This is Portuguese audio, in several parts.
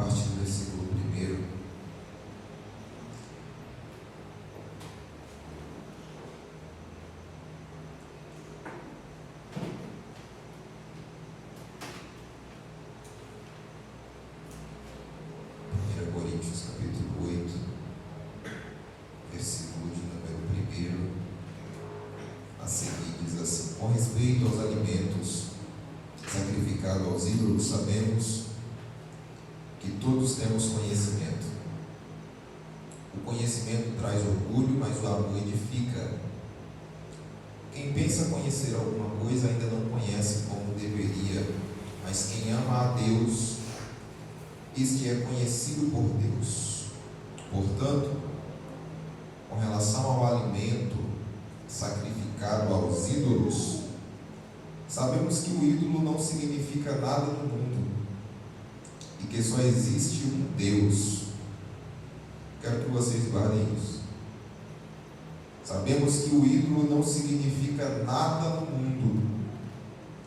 partir do versículo 1. Coríntios capítulo 8, versículo de número 1, a seguir diz assim: com respeito aos alimentos sacrificados aos ídolos, sabemos que todos temos conhecimento. O conhecimento traz orgulho, mas o amor edifica. Quem pensa conhecer alguma coisa ainda não conhece como deveria, mas quem ama a Deus, este é conhecido por Deus. Portanto, com relação ao alimento sacrificado aos ídolos, sabemos que o ídolo não significa nada no mundo e que só existe um Deus. Quero que vocês guardem isso. Sabemos que o ídolo não significa nada no mundo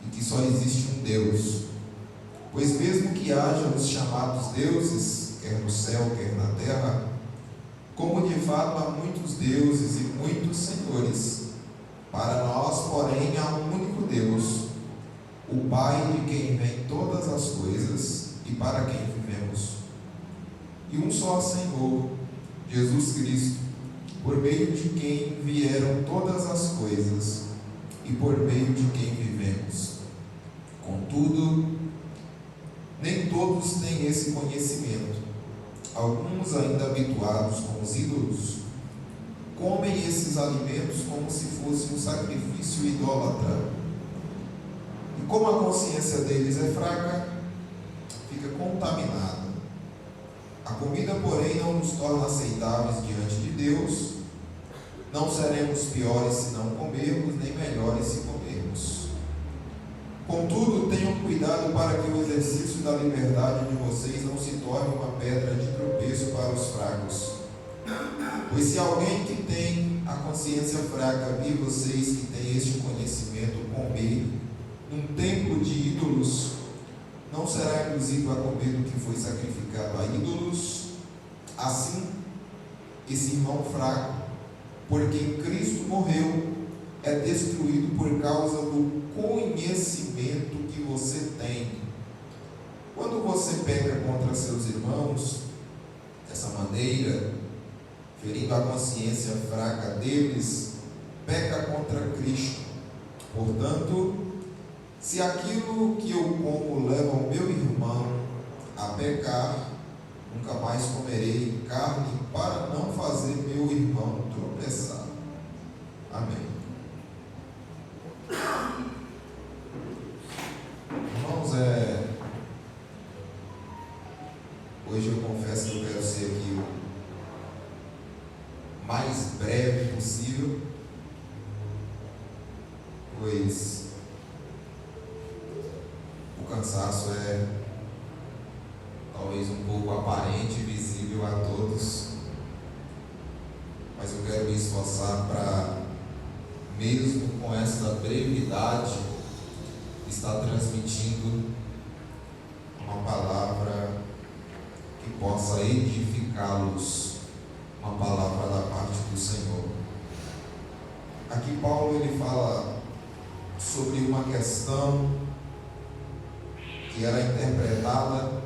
e que só existe um Deus. Pois mesmo que haja os chamados deuses, quer no céu, quer na terra, como de fato há muitos deuses e muitos senhores, para nós, porém, há um único Deus, o Pai de quem vêm todas as coisas e para quem vivemos, e um só Senhor, Jesus Cristo, por meio de quem vieram todas as coisas e por meio de quem vivemos. Contudo, nem todos têm esse conhecimento. Alguns, ainda habituados com os ídolos, comem esses alimentos como se fosse um sacrifício idólatra. E como a consciência deles é fraca, fica contaminada. A comida, porém, não nos torna aceitáveis diante de Deus. Não seremos piores se não comermos, nem melhores se comermos. Contudo, tenham cuidado para que o exercício da liberdade de vocês não se torne uma pedra de tropeço para os fracos. Pois se alguém que tem a consciência fraca vir vocês que têm este conhecimento comer num templo de ídolos, não será induzido a comer do que foi sacrificado a ídolos? Assim, esse irmão fraco, por quem Cristo morreu, é destruído por causa do conhecimento que você tem. Quando você peca contra seus irmãos dessa maneira, ferindo a consciência fraca deles, peca contra Cristo. Portanto, se aquilo que eu como leva o meu irmão a pecar, nunca mais comerei carne para não fazer meu irmão tropeçar. Amém. Irmãos, hoje eu confesso que eu quero ser aqui o mais breve possível, pois o cansaço é talvez um pouco aparente e visível a todos, mas eu quero me esforçar para, mesmo com essa brevidade, estar transmitindo uma palavra que possa edificá-los, uma palavra da parte do Senhor. Aqui Paulo ele fala sobre uma questão que era interpretada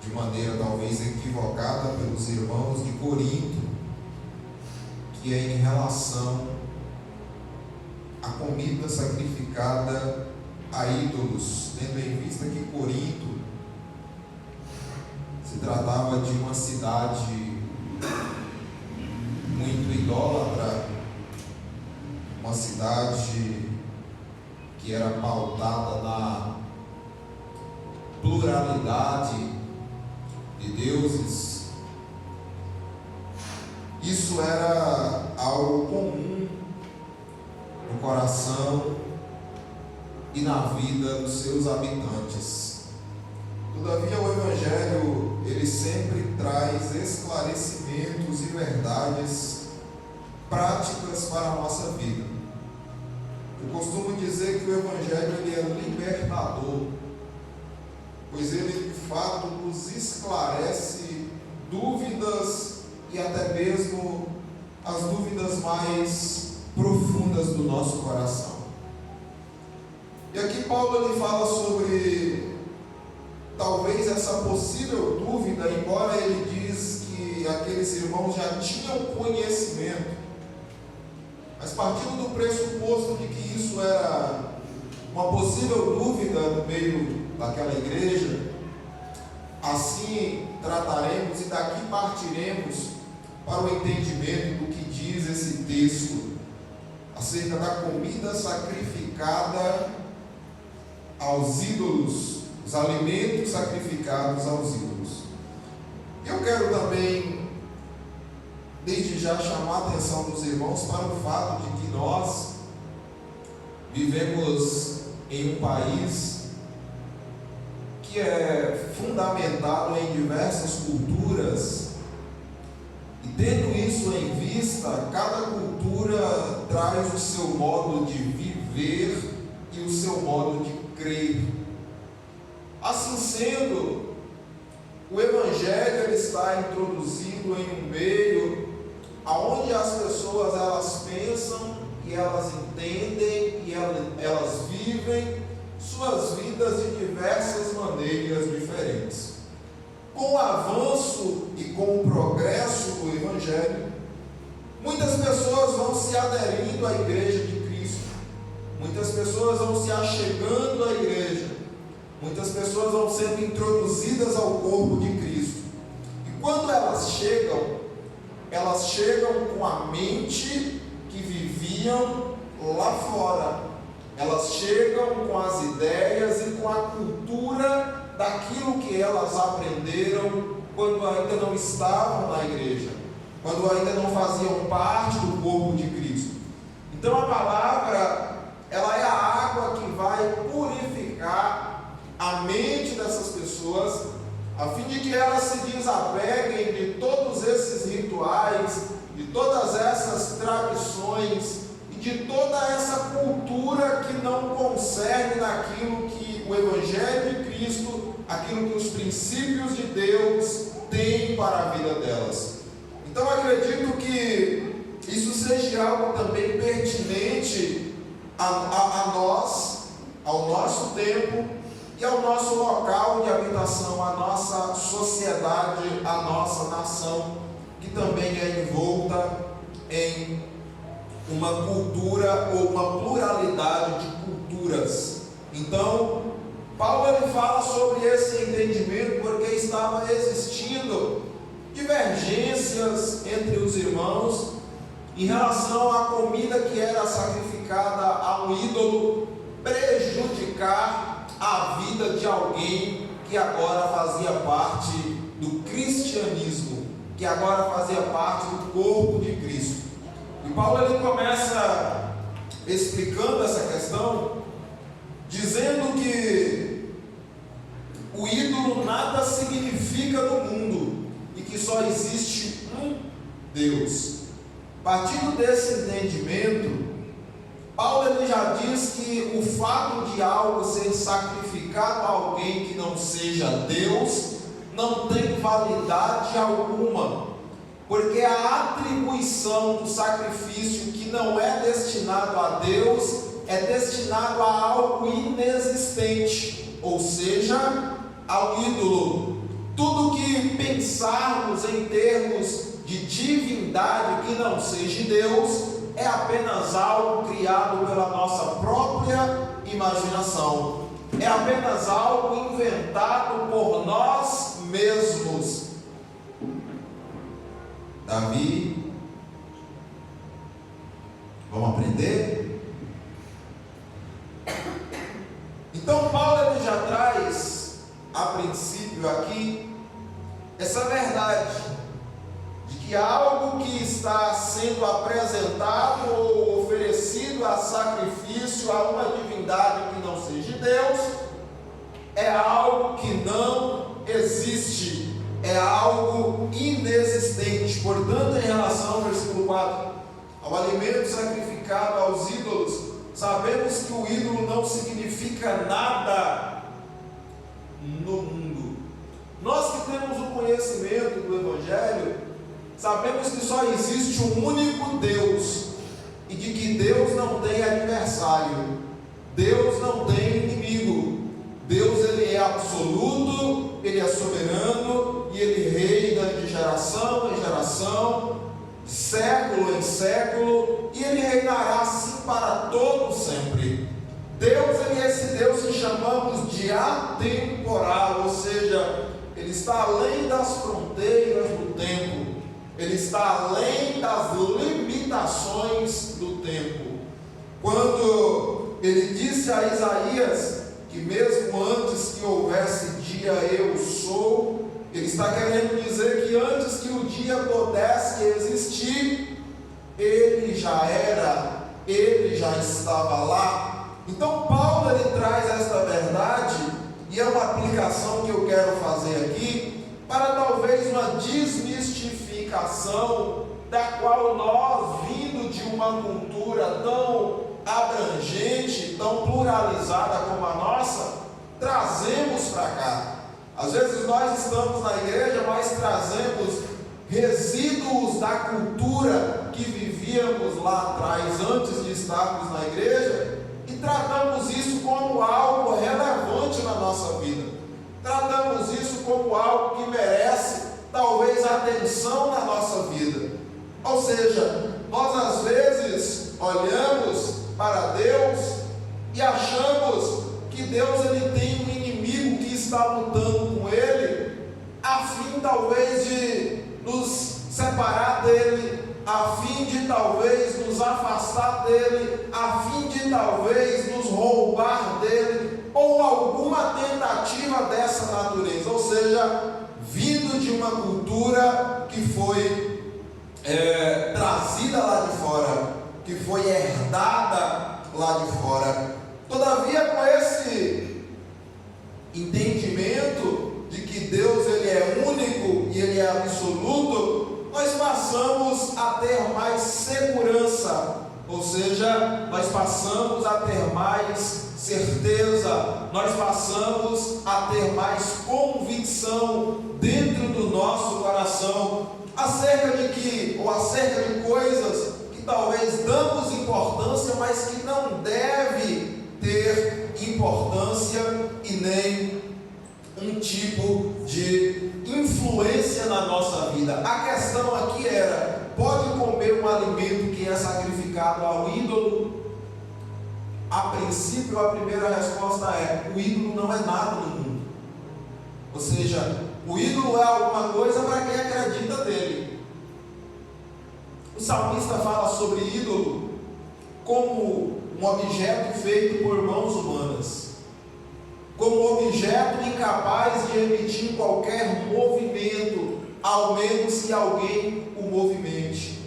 de maneira talvez equivocada pelos irmãos de Corinto, que é em relação à comida sacrificada a ídolos, tendo em vista que Corinto se tratava de uma cidade muito idólatra, uma cidade que era pautada na pluralidade de deuses. Isso era algo comum no coração e na vida dos seus habitantes. Todavia, o Evangelho ele sempre traz esclarecimentos e verdades práticas para a nossa vida. Eu costumo dizer que o Evangelho ele é libertador, pois ele de fato nos esclarece dúvidas e até mesmo as dúvidas mais profundas do nosso coração. E aqui Paulo ele fala sobre talvez essa possível dúvida, embora ele diz que aqueles irmãos já tinham conhecimento, mas partindo do pressuposto de que isso era uma possível dúvida no meio daquela igreja, assim trataremos e daqui partiremos para o entendimento do que diz esse texto acerca da comida sacrificada aos ídolos, os alimentos sacrificados aos ídolos. Eu quero também, desde já, chamar a atenção dos irmãos para o fato de que nós vivemos em um país que é fundamentado em diversas culturas, e tendo isso em vista, cada cultura traz o seu modo de viver e o seu modo de crer. Assim sendo, o Evangelho ele está introduzido em um meio onde as pessoas elas pensam e elas entendem e elas vivem suas vidas de diversas maneiras diferentes. Com o avanço e com o progresso do Evangelho, muitas pessoas vão se aderindo à Igreja de Cristo, muitas pessoas vão se achegando à Igreja, muitas pessoas vão sendo introduzidas ao corpo de Cristo. E quando elas chegam com a mente que viviam lá fora. Elas chegam com as ideias e com a cultura daquilo que elas aprenderam quando ainda não estavam na igreja, quando ainda não faziam parte do corpo de Cristo. Então a palavra, ela é a água que vai purificar a mente dessas pessoas, a fim de que elas se desapeguem de todos esses rituais, de todas essas tradições, de toda essa cultura que não concerne naquilo que o Evangelho de Cristo, aquilo que os princípios de Deus têm para a vida delas. Então acredito que isso seja algo também pertinente a nós, ao nosso tempo e ao nosso local de habitação, a nossa sociedade, a nossa nação, que também é envolta em uma cultura ou uma pluralidade de culturas. Então, Paulo ele fala sobre esse entendimento porque estava existindo divergências entre os irmãos em relação à comida que era sacrificada a um ídolo prejudicar a vida de alguém que agora fazia parte do cristianismo, que agora fazia parte do corpo de Cristo. E Paulo ele começa explicando essa questão, dizendo que o ídolo nada significa no mundo e que só existe um Deus. Partindo desse entendimento, Paulo ele já diz que o fato de algo ser sacrificado a alguém que não seja Deus não tem validade alguma, porque a atribuição do sacrifício que não é destinado a Deus é destinado a algo inexistente, ou seja, ao ídolo. Tudo que pensarmos em termos de divindade que não seja Deus é apenas algo criado pela nossa própria imaginação, é apenas algo inventado por nós mesmos. Davi, vamos aprender? Então Paulo ele já traz a princípio aqui essa verdade de que algo que está sendo apresentado ou oferecido a sacrifício a uma divindade que não seja Deus é algo que não existe, é algo inexistente. Portanto, em relação ao versículo 4, ao alimento sacrificado aos ídolos, sabemos que o ídolo não significa nada no mundo. Nós que temos o conhecimento do Evangelho, sabemos que só existe um único Deus, e de que Deus não tem adversário, Deus não tem inimigo. Deus, ele é absoluto, ele é soberano, e ele reina de geração em geração, de século em século, e ele reinará assim para todo sempre. Deus, ele é esse Deus que chamamos de atemporal, ou seja, ele está além das fronteiras do tempo, ele está além das limitações do tempo. Quando ele disse a Isaías que mesmo antes que houvesse dia eu sou, ele está querendo dizer que antes que o dia pudesse existir, ele já era, ele já estava lá. Então Paulo, ele traz esta verdade, e é uma aplicação que eu quero fazer aqui, para talvez uma desmistificação da qual nós, vindo de uma cultura tão abrangente, tão pluralizada como a nossa, trazemos para cá. Às vezes nós estamos na igreja, mas trazemos resíduos da cultura que vivíamos lá atrás, antes de estarmos na igreja, e tratamos isso como algo relevante na nossa vida. Tratamos isso como algo que merece talvez atenção na nossa vida. Ou seja, nós às vezes olhamos para Deus e achamos que Deus, ele tem um inimigo que está lutando com ele, a fim talvez de nos separar dele, a fim de talvez nos afastar dele, a fim de talvez nos roubar dele, ou alguma tentativa dessa natureza. Ou seja, vindo de uma cultura que foi trazida lá de fora, que foi herdada lá de fora. Todavia, com esse entendimento de que Deus, ele é único e ele é absoluto, nós passamos a ter mais segurança, ou seja, nós passamos a ter mais certeza, nós passamos a ter mais convicção dentro do nosso coração acerca de coisas que talvez damos importância, mas que não deve ter importância e nem um tipo de influência na nossa vida. A questão aqui era: pode comer um alimento que é sacrificado ao ídolo? A princípio, a primeira resposta é: o ídolo não é nada no mundo. Ou seja, o ídolo é alguma coisa para quem acredita nele. O salmista fala sobre ídolo como um objeto feito por mãos humanas, como objeto incapaz de emitir qualquer movimento, ao menos que alguém o movimente.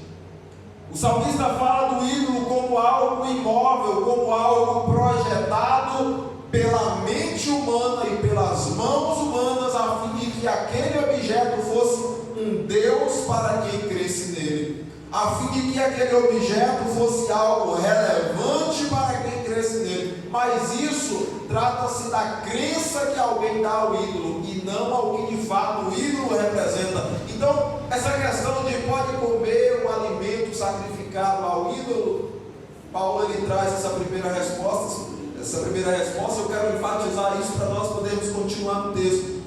O salmista fala do ídolo como algo imóvel, como algo projetado pela mente humana e pelas mãos humanas, a fim de que aquele objeto fosse um Deus para quem cresce nele, a fim de que aquele objeto fosse algo relevante para quem cresce nele. Mas isso trata-se da crença que alguém dá ao ídolo, e não ao que de fato o ídolo representa. Então, essa questão de pode comer um alimento sacrificado ao ídolo, Paulo, ele traz essa primeira resposta. Eu quero enfatizar isso para nós podermos continuar no texto.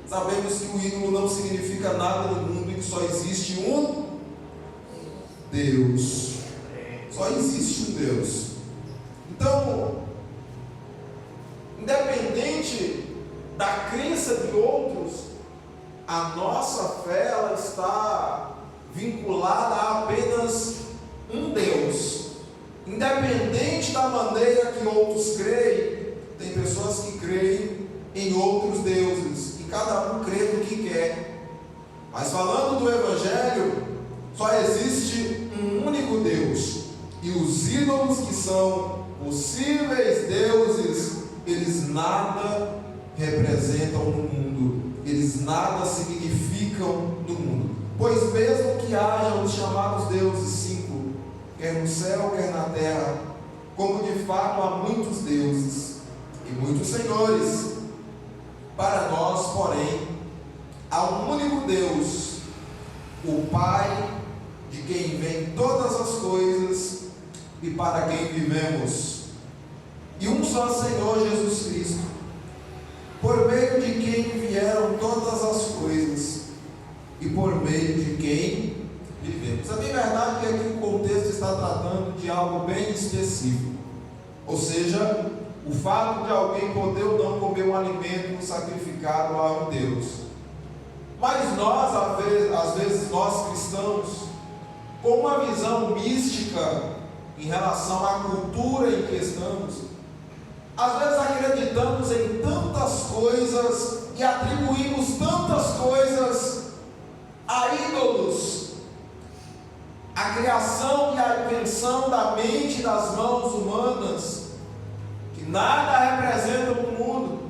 Sabemos que o ídolo não significa nada no mundo e que só existe um Deus. Só existe um Deus. Então, independente da crença de outros, a nossa fé, ela está vinculada a apenas um Deus. Independente da maneira que outros creem, tem pessoas que creem em outros deuses, e cada um crê no que quer. Mas falando do Evangelho, só existe um único Deus, e os ídolos que são possíveis deuses, eles nada representam no mundo, eles nada significam no mundo. Pois mesmo que haja os chamados deuses 5, quer no céu, quer na terra, como de fato há muitos deuses e muitos senhores, Para nós, porém, há um único Deus, o Pai, de quem vêm todas as coisas e para quem vivemos, e um só Senhor Jesus Cristo, por meio de quem vieram todas as coisas e por meio de quem vivemos. A minha verdade é que o contexto está tratando de algo bem específico, ou seja, o fato de alguém poder ou não comer um alimento sacrificado a um Deus. Mas nós, às vezes nós cristãos, com uma visão mística em relação à cultura em que estamos, às vezes acreditamos em tantas coisas e atribuímos tantas coisas a ídolos, a criação e a invenção da mente e das mãos humanas, que nada representam no mundo.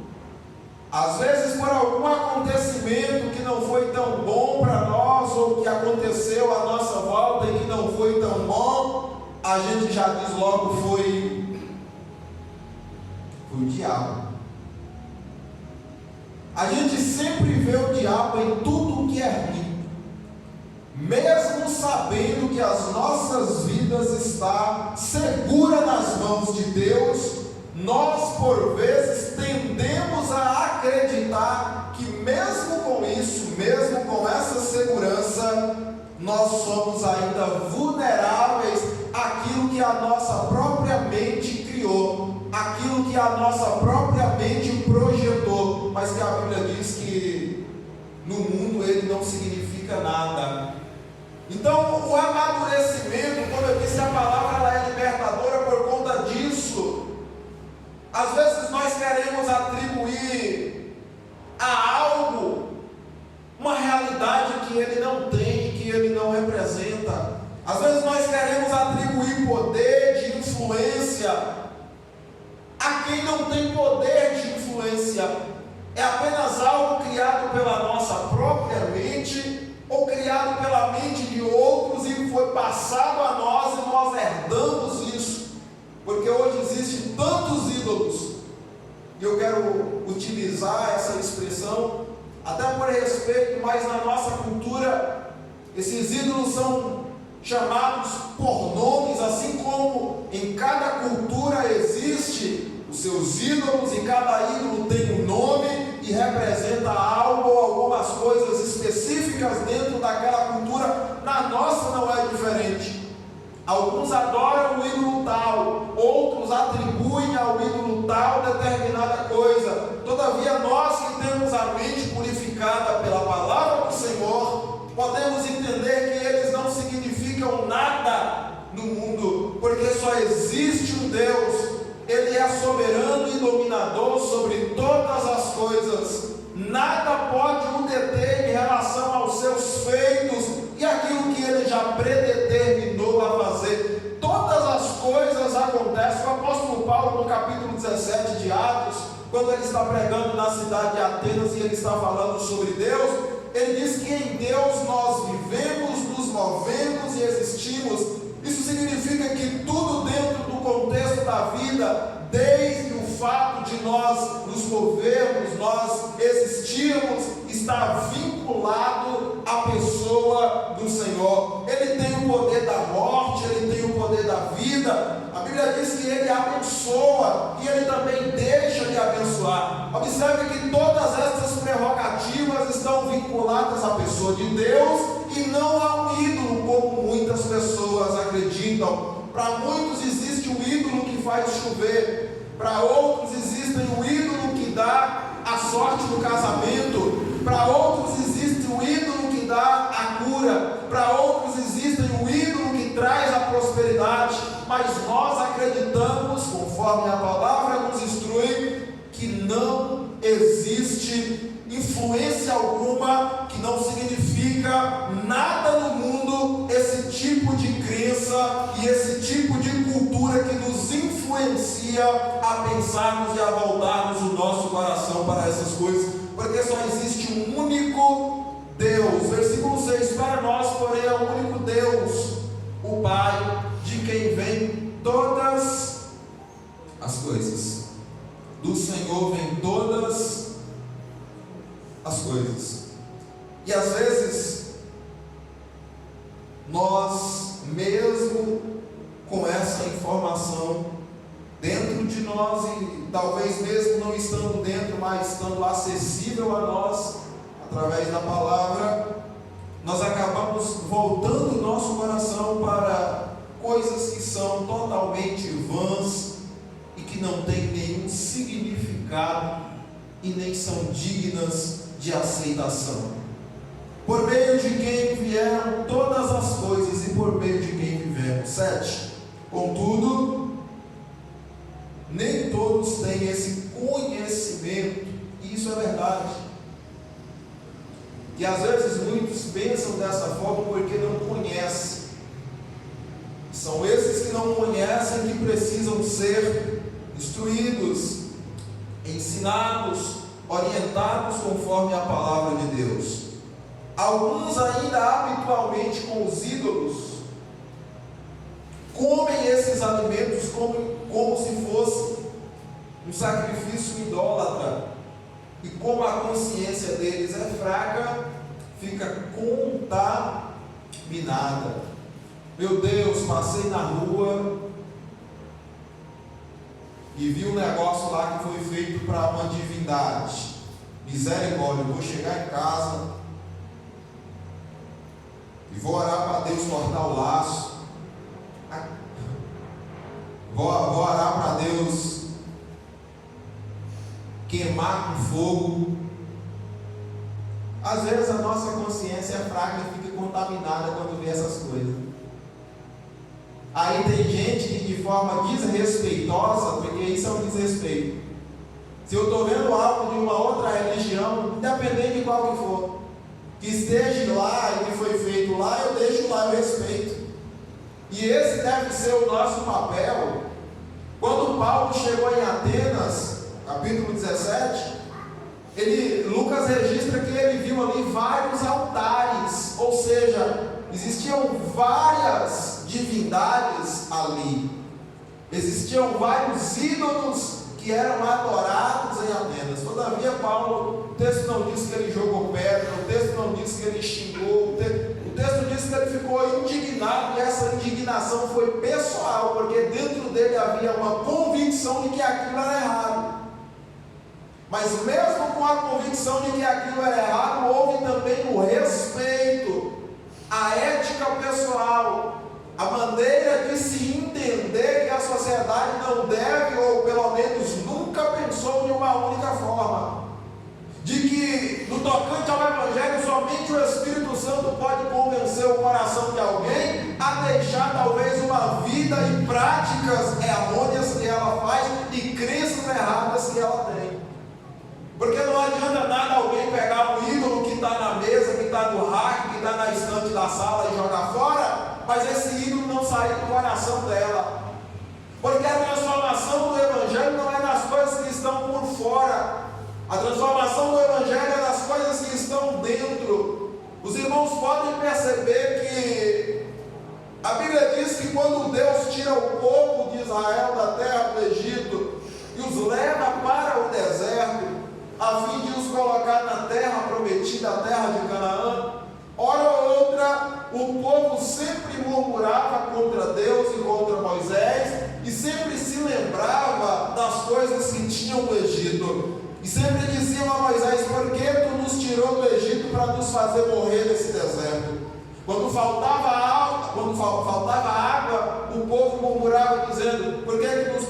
Às vezes por algum acontecimento que não foi tão bom para nós, ou que aconteceu à nossa volta e que não foi tão bom, a gente já diz logo foi o diabo. A gente sempre vê o diabo em tudo que é ruim, mesmo sabendo que as nossas vidas estão seguras nas mãos de Deus. Nós por vezes tendemos a acreditar que mesmo com isso, mesmo com essa segurança, nós somos ainda vulneráveis àquilo que a nossa própria mente criou, aquilo que a nossa própria mente projetou, mas que a Bíblia diz que no mundo ele não significa nada. Então o amadurecimento, como eu disse, a palavra ela é libertadora por conta disso. Às vezes nós queremos atribuir a algo uma realidade que ele não tem, que ele não representa. Às vezes nós queremos atribuir poder de influência a quem não tem poder de influência. É apenas algo criado pela nossa própria mente ou criado pela mente de outros e foi passado a nós e nós herdamos isso. Porque hoje existem tantos ídolos, e eu quero utilizar essa expressão até por respeito, mas na nossa cultura esses ídolos são chamados por nomes, assim como em cada cultura existe os seus ídolos, e cada ídolo tem um nome e representa algo ou algumas coisas específicas dentro daquela cultura. Na nossa não é diferente. Alguns adoram o ídolo tal, outros atribuem ao ídolo tal determinada coisa. Todavia nós que temos a mente purificada pela palavra do Senhor, podemos entender que eles não significam nada no mundo, porque só existe um Deus. Ele é soberano e dominador sobre todas as coisas. Nada pode o deter em relação aos seus feitos e aquilo que ele já predeterminou a fazer. Todas as coisas acontecem. O apóstolo Paulo, no capítulo 17 de Atos, quando ele está pregando na cidade de Atenas e ele está falando sobre Deus, ele diz que em Deus nós vivemos, nos movemos e existimos. Isso significa que tudo dentro do contexto da vida, desde o fato de nós nos movermos, nós existirmos, está vinculado à pessoa do Senhor. Ele tem o poder da morte, ele tem o poder da vida. A Bíblia diz que ele abençoa e ele também deixa de abençoar. Observe que todas essas prerrogativas estão vinculadas à pessoa de Deus e não a um ídolo, como muitas pessoas acreditam. Para muitos existe um ídolo que faz chover, para outros existe um ídolo que dá a sorte do casamento, para outros existe um ídolo que dá a cura, para outros existe um ídolo que traz a prosperidade, mas nós acreditamos, conforme a palavra nos instrui, que não existe influência alguma, que não significa nada no mundo esse tipo de crença e esse tipo de cultura que nos influencia a pensarmos e a voltarmos o nosso coração para essas coisas, porque só existe um único Deus. Versículo 6: para nós, porém, é o único Deus, o Pai, de quem vem todas as coisas. Do Senhor vem todas coisas. E às vezes, nós, mesmo com essa informação dentro de nós, e talvez mesmo não estando dentro, mas estando acessível a nós, através da palavra, nós acabamos voltando o nosso coração para coisas que são totalmente vãs e que não têm nenhum significado e nem são dignas de aceitação. Por meio de quem vieram todas as coisas e por meio de quem vivemos. 7. Contudo, nem todos têm esse conhecimento, e isso é verdade. E às vezes muitos pensam dessa forma porque não conhecem. São esses que não conhecem que precisam ser instruídos, ensinados, orientados conforme a palavra de Deus. Alguns ainda habitualmente com os ídolos comem esses alimentos como se fosse um sacrifício idólatra, e como a consciência deles é fraca, fica contaminada. Meu Deus, passei na rua e vi um negócio lá que foi feito para uma divindade. Misericórdia, eu vou chegar em casa e vou orar para Deus cortar o laço. Vou orar para Deus queimar com fogo. Às vezes a nossa consciência é fraca e fica contaminada quando vê essas coisas. Aí tem gente que de forma desrespeitosa, porque isso é um desrespeito. Se eu estou vendo algo de uma outra religião, independente de qual que for, que esteja lá e que foi feito lá, eu deixo lá, eu respeito. E esse deve ser o nosso papel. Quando Paulo chegou em Atenas, capítulo 17, Lucas registra que ele viu ali vários altares, ou seja, existiam várias divindades ali, existiam vários ídolos que eram adorados em Atenas. Todavia, Paulo, o texto não diz que ele jogou pedra, o texto não diz que ele xingou, o texto diz que ele ficou indignado, e essa indignação foi pessoal, porque dentro dele havia uma convicção de que aquilo era errado. Mas mesmo com a convicção de que aquilo era errado, houve também o respeito, a ética pessoal, a maneira de se entender que a sociedade não deve, ou pelo menos nunca pensou de uma única forma, de que no tocante ao Evangelho somente o Espírito Santo pode convencer o coração de alguém a deixar talvez uma vida e práticas errôneas que ela faz e crenças erradas que ela tem. Porque não adianta nada alguém pegar um ídolo que está na mesa, que está no rack, que está na estante da sala e jogar fora, mas esse ídolo não sair do coração dela. Porque a transformação do Evangelho não é nas coisas que estão por fora, a transformação do Evangelho é nas coisas que estão dentro. Os irmãos podem perceber que a Bíblia diz que quando Deus tira o povo de Israel da terra do Egito e os leva para o deserto, a fim de os colocar na terra prometida, a terra de Canaã, hora ou outra, o povo sempre murmurava contra Deus e contra Moisés, e sempre se lembrava das coisas que tinham no Egito, e sempre diziam a Moisés: por que tu nos tirou do Egito para nos fazer morrer nesse deserto? Quando faltava água, o povo murmurava dizendo: por que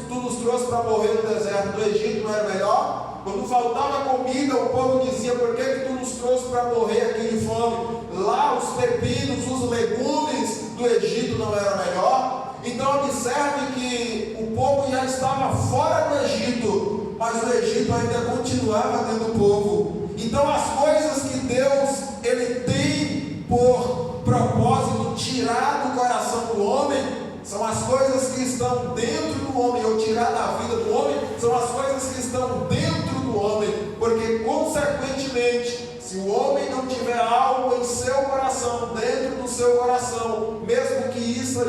tu nos trouxe para morrer no deserto? Do Egito não era melhor? Quando faltava comida, o povo dizia: por que tu nos trouxe para morrer aqui de fome? Lá os pepinos, os legumes do Egito não era melhor? Então observe que o povo já estava fora do Egito, mas o Egito ainda continuava dentro do povo. Então as coisas que Deus ele tem por propósito tirar do coração do homem são as coisas que estão dentro do homem, ou tirar da vida do homem, são as coisas que estão dentro do homem, porque consequentemente, se o homem não tiver algo em seu coração, dentro do seu coração, mesmo que isso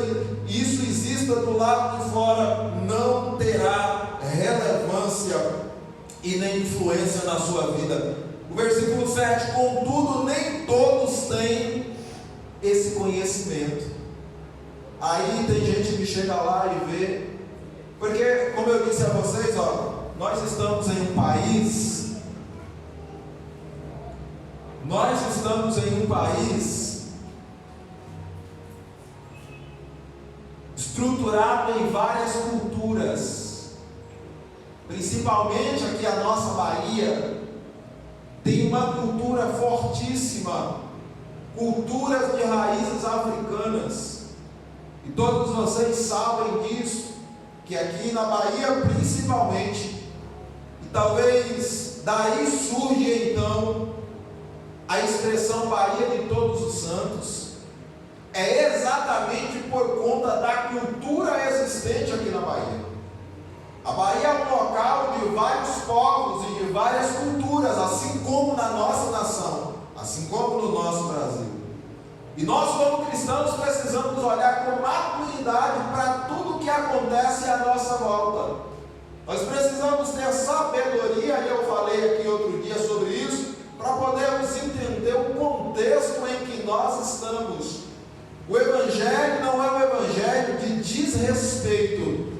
exista do lado de fora, não terá relevância e nem influência na sua vida. O versículo 7: contudo, nem todos têm esse conhecimento. Aí tem gente que chega lá e vê, porque, como eu disse a vocês, nós estamos em um país estruturado em várias culturas, principalmente aqui a nossa Bahia tem uma cultura fortíssima, culturas de raízes africanas, e todos vocês sabem disso, que aqui na Bahia principalmente, e talvez daí surge então a expressão Bahia de Todos os Santos, é exatamente por conta da cultura existente aqui na Bahia. A Bahia é um local de vários povos e de várias culturas, assim como na nossa nação, assim como no nosso Brasil. E nós, como cristãos, precisamos olhar com maturidade para tudo que acontece à nossa volta. Nós precisamos ter sabedoria, e eu falei aqui outro dia sobre isso, para podermos entender o contexto em que nós estamos. O Evangelho não é um Evangelho de desrespeito.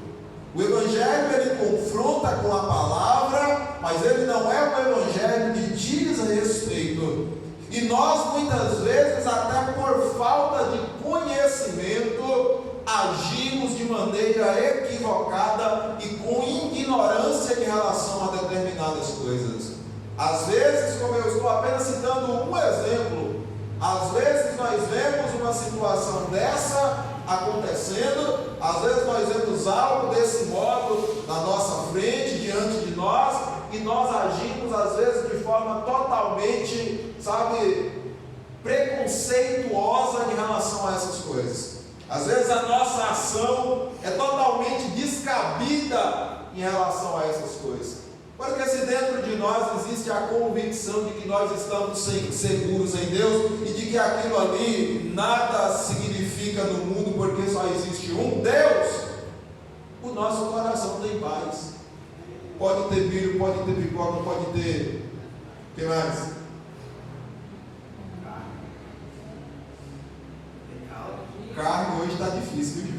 O Evangelho, ele confronta com a palavra, mas ele não é um Evangelho de desrespeito. E nós, muitas vezes, até por falta de conhecimento, agimos de maneira equivocada e com ignorância em relação a determinadas coisas. Às vezes, como eu estou apenas citando um exemplo, às vezes nós vemos uma situação dessa acontecendo, às vezes nós vemos algo desse modo na nossa frente, diante de nós, e nós agimos às vezes de forma totalmente, preconceituosa em relação a essas coisas. Às vezes a nossa ação é totalmente descabida em relação a essas coisas. Porque se dentro de nós existe a convicção de que nós estamos seguros em Deus e de que aquilo ali nada significa no mundo porque só existe um Deus, o nosso coração tem paz. Pode ter milho, pode ter pipoca, pode ter... O que mais? Carne hoje está difícil, viu?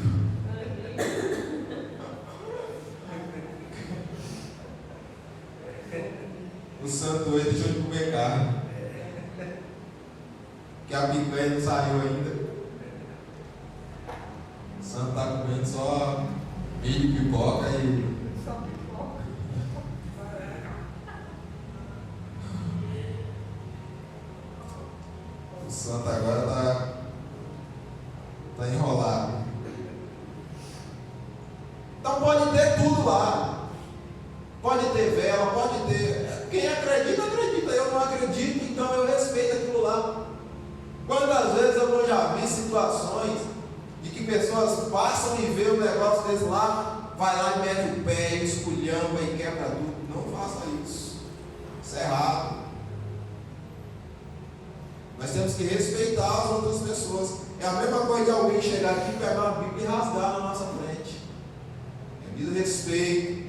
O santo hoje deixou de comer carne, que a picanha não saiu ainda. O santo está comendo só milho, pipoca e... O santo agora está enrolado. Então pode ter tudo lá. Pode ter vela, pode ter... Quem acredita, acredita. Eu não acredito, então eu respeito aquilo lá. Quantas vezes eu não já vi situações de que pessoas passam e vê um negócio desse lá, vai lá e mete o pé, esculhamba e quebra tudo. Não faça isso. Isso é errado. Nós temos que respeitar as outras pessoas. É a mesma coisa de alguém chegar aqui, pegar uma Bíblia e rasgar na nossa frente. É desrespeito.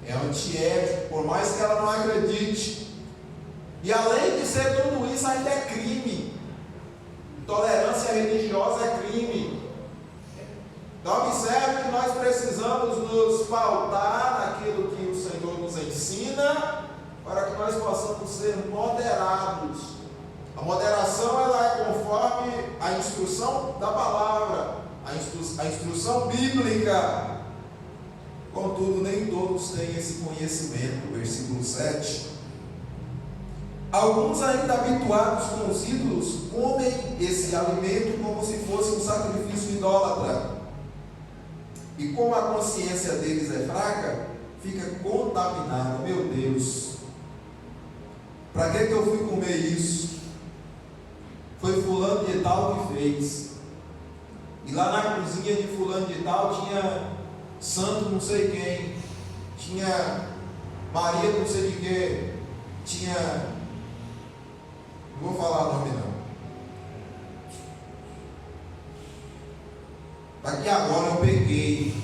É antiético, por mais que ela não acredite. E além de ser tudo isso, ainda é crime. Intolerância religiosa é crime. Então observe que nós precisamos nos pautar naquilo que o Senhor nos ensina, para que nós possamos ser moderados. A moderação, ela é conforme a instrução da palavra, a instrução bíblica. Contudo, nem todos têm esse conhecimento. Versículo 7. Alguns, ainda habituados com os ídolos, comem esse alimento como se fosse um sacrifício idólatra. E como a consciência deles é fraca, fica contaminada. Meu Deus, para que eu fui comer isso? Foi fulano de tal que fez. E lá na cozinha de fulano de tal tinha santo não sei quem, tinha Maria não sei de quê, tinha... Não vou falar o nome não. Daqui agora eu peguei.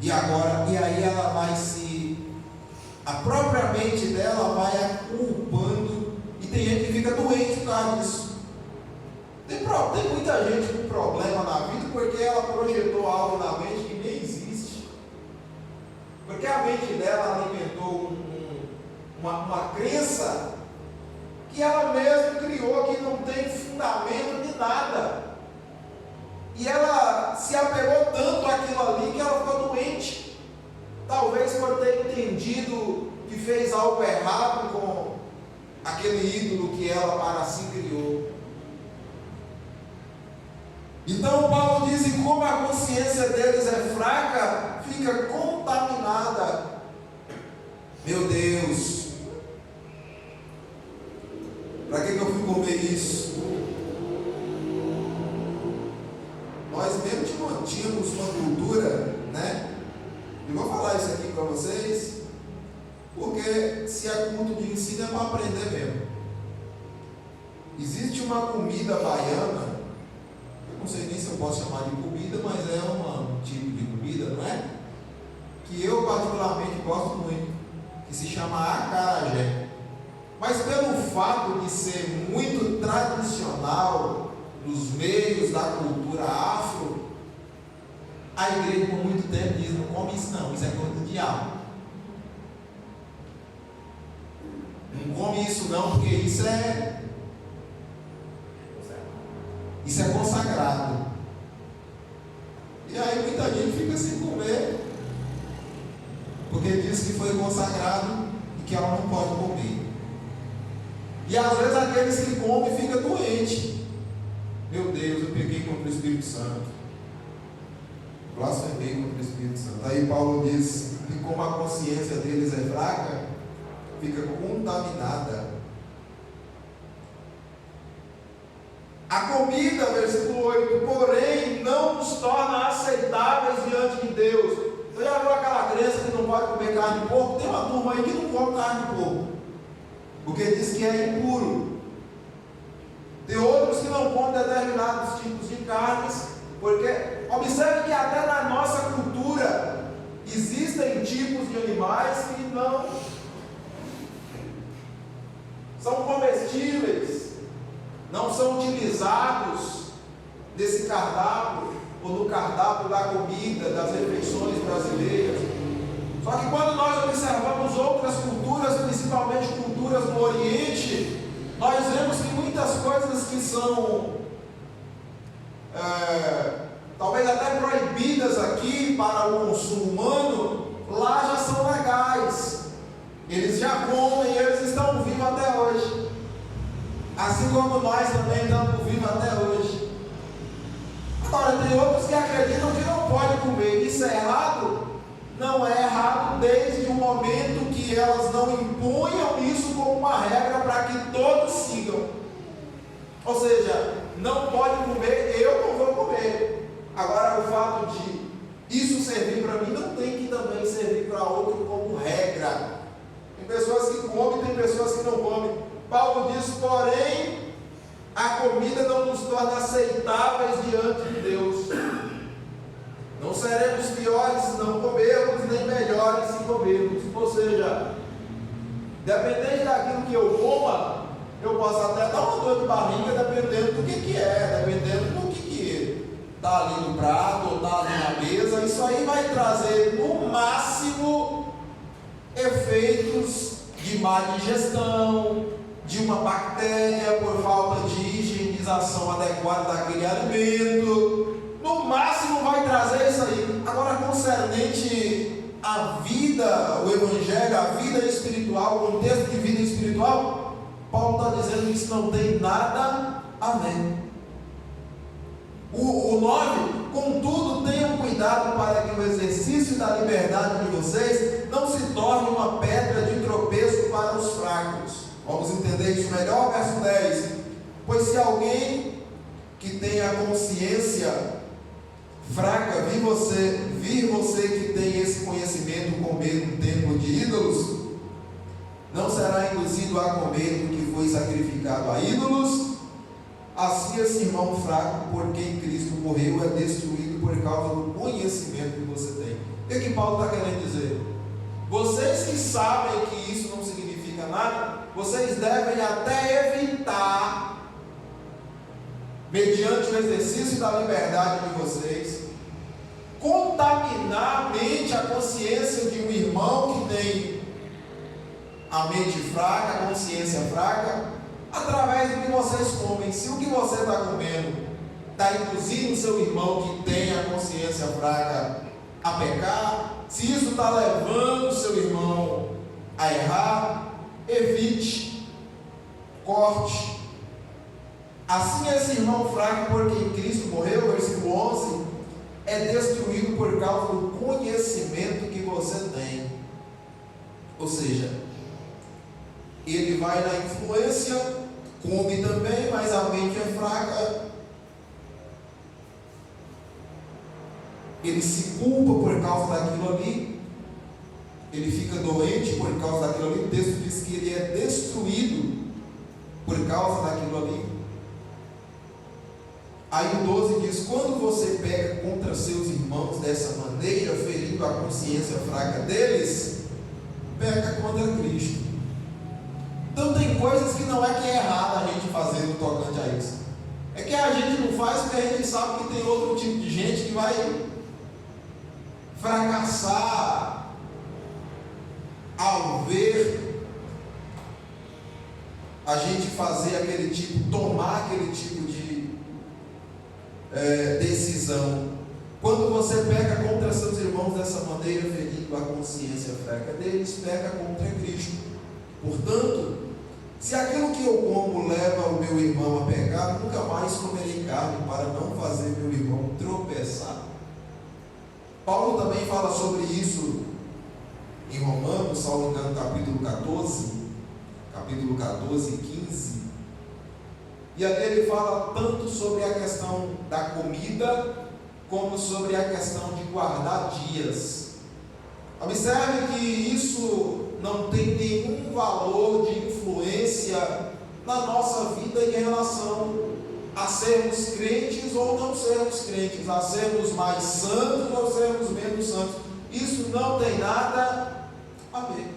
E aí ela vai se a própria mente dela vai culpando, e tem gente que fica doente por causa disso. Tem muita gente com problema na vida porque ela projetou algo na mente que nem existe, porque a mente dela alimentou uma crença que ela mesma criou, que não tem fundamento de nada, e ela se apegou tanto àquilo ali que ela ficou doente, talvez por ter entendido que fez algo errado com aquele ídolo que ela para si criou. Então Paulo diz: e como a consciência deles é fraca, fica contaminada. Meu Deus, para que eu fui comer isso? Nós mesmo tínhamos uma cultura, né? Eu vou falar isso aqui para vocês, porque se é culto de ensino é para aprender mesmo. Existe uma comida baiana, eu não sei nem se eu posso chamar de comida, mas é um tipo de comida, não é? Que eu particularmente gosto muito, que se chama acarajé. Mas pelo fato de ser muito tradicional nos meios da cultura afro, a igreja por muito tempo diz: não come isso não, isso é coisa do diabo. Não come isso não, porque isso é consagrado. E aí muita gente fica sem comer, porque diz que foi consagrado e que ela não pode comer. E às vezes aqueles que comem ficam doentes. Meu Deus, eu peguei contra o Espírito Santo, blasfemei contra o Espírito Santo. Aí Paulo diz que como a consciência deles é fraca, fica contaminada. A comida, versículo 8, porém não nos torna aceitáveis diante de Deus. Você já viu aquela crença que não pode comer carne de porco? Tem uma turma aí que não come carne de porco, porque diz que é impuro. Tem outros que não comem determinados tipos de carnes, porque observe que até na nossa cultura existem tipos de animais que não são comestíveis, não são utilizados nesse cardápio ou no cardápio da comida, das refeições brasileiras. Só que quando nós observamos outras culturas, principalmente culturas do Oriente, nós vemos que muitas coisas que são talvez até proibidas aqui para o consumo humano, lá já são legais. Eles já comem, eles estão vivos até hoje, assim como nós também estamos vivos até hoje. Agora tem outros que acreditam que não pode comer. Isso é errado? Não é errado, desde o momento que elas não imponham isso como uma regra para que todos sigam. Ou seja, não pode comer, eu não vou comer. Agora, o fato de isso servir para mim não tem que também servir para outro como regra. Tem pessoas que comem, tem pessoas que não comem. Paulo diz: porém, a comida não nos torna aceitáveis diante de Deus. Não seremos piores se não comermos, nem melhores se comermos. Ou seja, dependendo daquilo que eu coma, eu posso até dar uma dor de barriga, dependendo do que é, dependendo do que está ali no prato, ou está ali na mesa. Isso aí vai trazer, no máximo, efeitos de má digestão, de uma bactéria por falta de higienização adequada daquele alimento. No máximo vai trazer isso aí. Agora, concernente à vida, o Evangelho, a vida espiritual, o contexto de vida espiritual, Paulo está dizendo que isso não tem nada a ver. O 9, contudo, tenham cuidado para que o exercício da liberdade de vocês não se torne uma pedra de tropeço para os fracos. Vamos entender isso melhor? Verso 10. Pois se alguém que tem a consciência fraca vir você que tem esse conhecimento comer um templo de ídolos, não será induzido a comer do que foi sacrificado a ídolos. Assim esse irmão fraco, por quem Cristo morreu, é destruído por causa do conhecimento que você tem. O que Paulo está querendo dizer? vocês que sabem que isso não significa nada, vocês devem até evitar, mediante o exercício da liberdade de vocês, contaminar a mente, a consciência de um irmão que tem a mente fraca, a consciência fraca, através do que vocês comem. Se o que você está comendo está induzindo o seu irmão que tem a consciência fraca a pecar, se isso está levando o seu irmão a errar, evite, corte. Assim esse irmão fraco por quem Cristo morreu, versículo 11, é destruído por causa do conhecimento que você tem. Ou seja, ele vai na influência, come também, mas a mente é fraca. Ele se culpa por causa daquilo ali, ele fica doente por causa daquilo ali. O texto diz que ele é destruído por causa daquilo ali. Aí o 12 diz: quando você peca contra seus irmãos dessa maneira, ferindo a consciência fraca deles, peca contra Cristo. Então tem coisas que não é que é errado a gente fazer no tocante a isso, é que a gente não faz porque a gente sabe que tem outro tipo de gente que vai fracassar ao ver a gente fazer aquele tipo, tomar aquele tipo de decisão. Quando você peca contra seus irmãos dessa maneira, ferindo a consciência fraca deles, peca contra Cristo. Portanto, se aquilo que eu como leva o meu irmão a pecar, nunca mais comerei carne para não fazer meu irmão tropeçar. Paulo também fala sobre isso em Romanos, salvo engano, capítulo 14 e 15. E ali ele fala tanto sobre a questão da comida, como sobre a questão de guardar dias. Observe que isso não tem nenhum valor de influência na nossa vida em relação a sermos crentes ou não sermos crentes, a sermos mais santos ou sermos menos santos. Isso não tem nada a ver.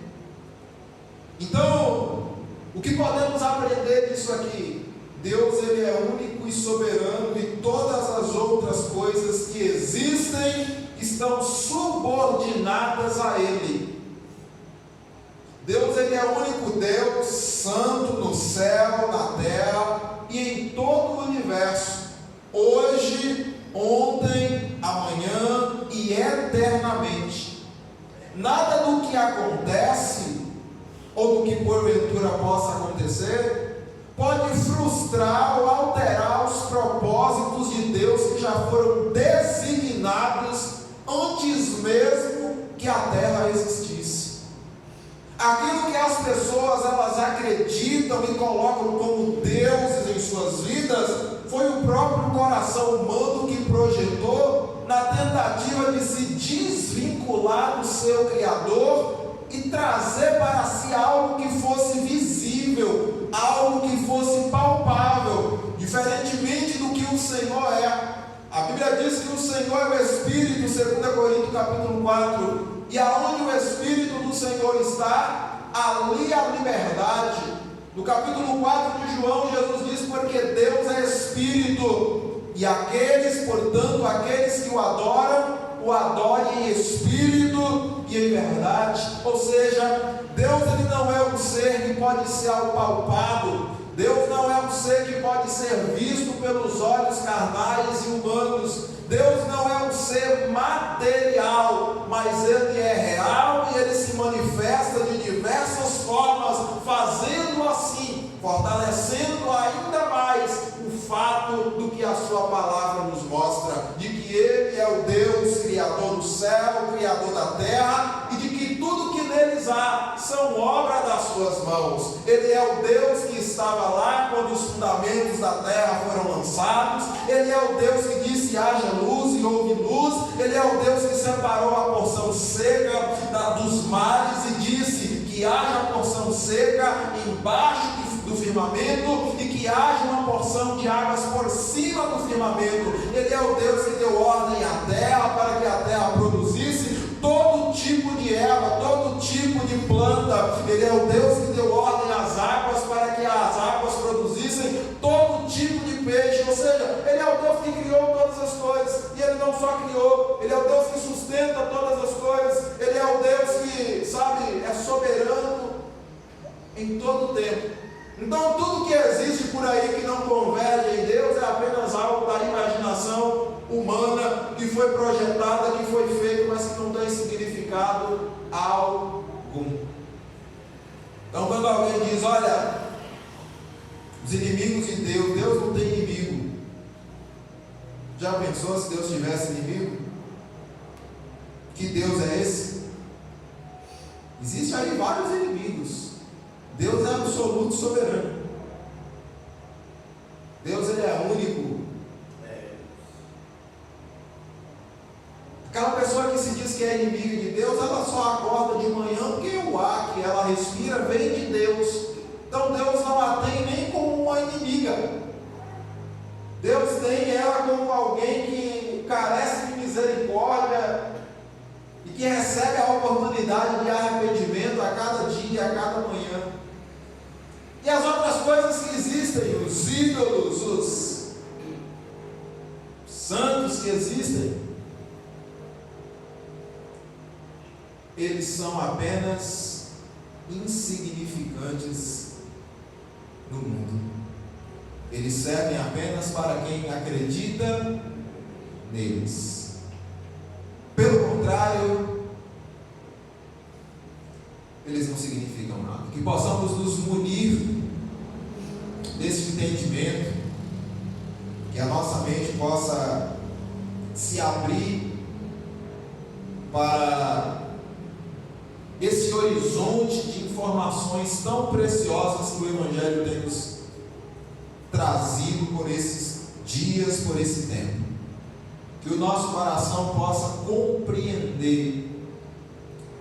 Então, o que podemos aprender disso aqui? Deus, ele é único e soberano, e todas as outras coisas que existem estão subordinadas a Ele. Deus, ele é o único Deus, santo no céu, na terra e em todo o universo, hoje, ontem, amanhã e eternamente. Nada do que acontece, ou do que porventura possa acontecer, pode frustrar ou alterar os propósitos de Deus que já foram designados antes mesmo que a terra existisse. Aquilo que as pessoas elas acreditam e colocam como deuses em suas vidas, foi o próprio coração humano que projetou na tentativa de se desvincular do seu Criador e trazer para si algo que fosse visível, algo que fosse palpável, diferentemente do que o Senhor é. A Bíblia diz que o Senhor é o Espírito, 2 Coríntios capítulo 4, e aonde o Espírito do Senhor está, ali a liberdade. No capítulo 4 de João, Jesus diz: porque Deus é Espírito, e aqueles, portanto, aqueles que o adorem em Espírito e em verdade. Ou seja, Deus, ele não é um ser que pode ser apalpado. Deus não é um ser que pode ser visto pelos olhos carnais e humanos. Deus não é um ser material, mas Ele é real e Ele se manifesta de diversas formas, fazendo assim, fortalecendo ainda mais o fato do que a sua palavra nos mostra, de que Ele é o Deus Criador do céu, Criador da terra, e de que tudo que neles há são obra das suas mãos. Ele é o Deus que estava lá quando os fundamentos da terra foram lançados. Ele é o Deus que disse: haja luz, e houve luz. Ele é o Deus que separou a porção seca dos mares e disse que haja porção seca embaixo do firmamento e que haja uma porção de águas por cima do firmamento. Ele é o Deus que deu ordem à terra para que a terra produzisse todo tipo de erva, todo todo o tempo. Então tudo que existe por aí que não converge em Deus é apenas algo da imaginação humana, que foi projetada, que foi feito, mas que não tem significado algum. Então quando alguém diz, olha, os inimigos de Deus, Deus não tem inimigo. Já pensou se Deus tivesse inimigo? Que Deus é esse? Existem aí vários inimigos. Deus é absoluto soberano. Deus, ele é único. Aquela pessoa que se diz que é inimiga de Deus, ela só acorda de manhã porque o ar que ela respira vem de Deus. Então Deus não a tem nem como uma inimiga. Deus tem ela como alguém que carece de misericórdia e que recebe a oportunidade de arrependimento a cada dia, a cada manhã. E as outras coisas que existem, os ídolos, os santos que existem, eles são apenas insignificantes no mundo. Eles servem apenas para quem acredita neles. Pelo contrário, eles não significam nada. Que possamos nos munir desse entendimento, que a nossa mente possa se abrir para esse horizonte de informações tão preciosas que o Evangelho tem nos trazido por esses dias, por esse tempo. Que o nosso coração possa compreender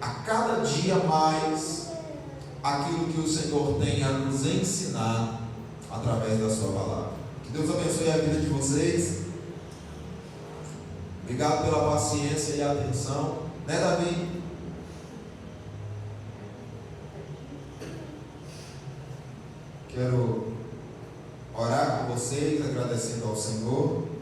a cada dia mais aquilo que o Senhor tem a nos ensinar através da sua palavra. Que Deus abençoe a vida de vocês. Obrigado pela paciência e atenção. Né, Davi? Quero orar com vocês, agradecendo ao Senhor.